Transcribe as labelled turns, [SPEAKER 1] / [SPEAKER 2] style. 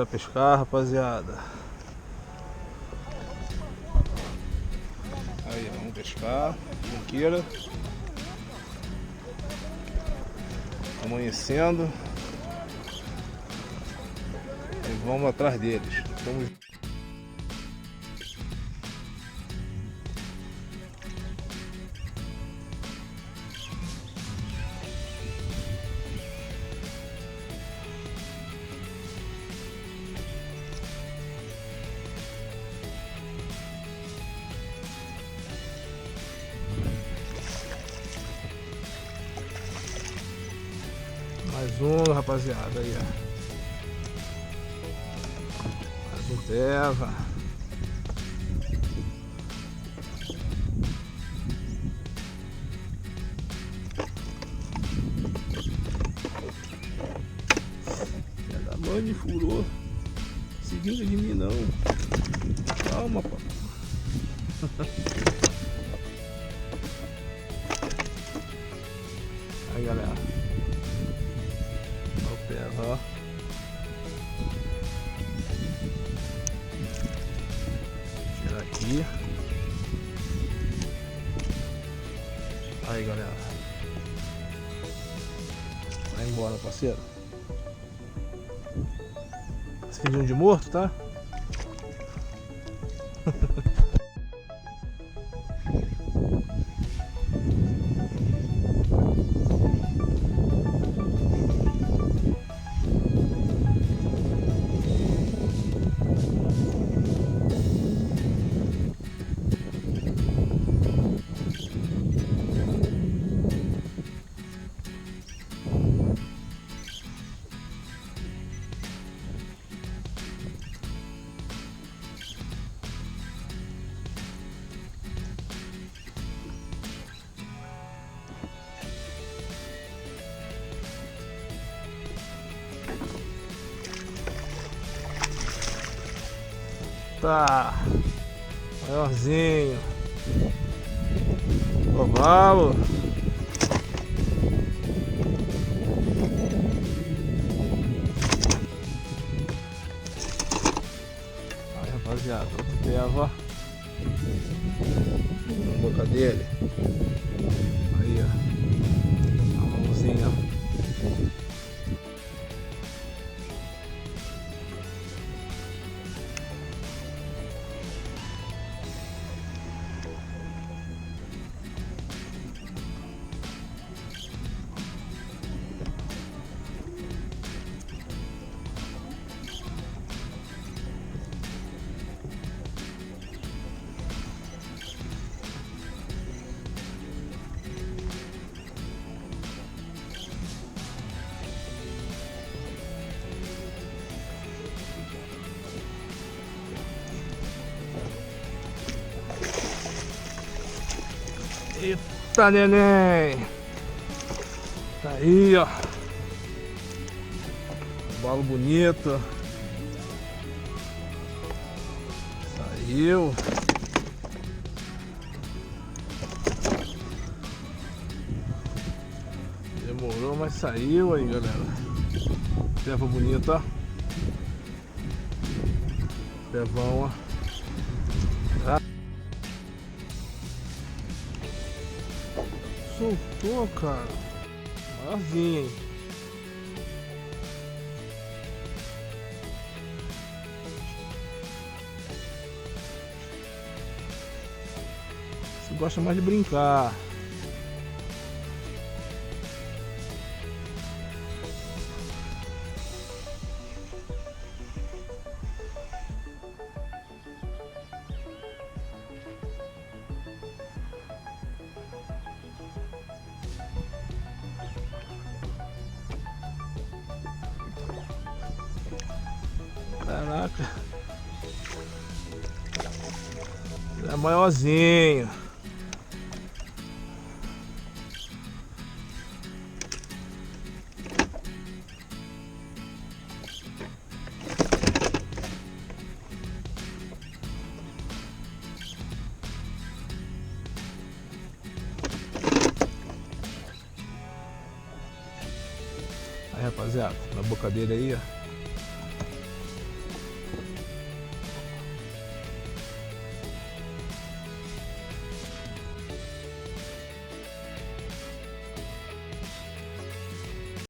[SPEAKER 1] Bora pescar, rapaziada. Aí, vamos pescar. Tranqueira. Amanhecendo. E vamos atrás deles. Mais um, rapaziada, aí, ó. Mais um teva. Da mãe me furou. Seguindo de mim não. Calma, pô. Aí, galera. Olha o teva, ó. Tirar aqui. Aí, galera. Vai embora, parceiro. Fingindo de morto, tá? Tá, maiorzinho, cavalo. Aí, rapaziada, outro teva na boca dele. Aí, ó, a mãozinha. Eita, neném! Tá aí, ó. Balo bonito. Saiu. Demorou, mas saiu aí, galera. Teva bonita, ó. Tevão, ó. Soltou, cara. Maiorzinho, hein? Você gosta mais de brincar. Caraca. É maiorzinho. Aí, rapaziada, na boca dele aí, ó.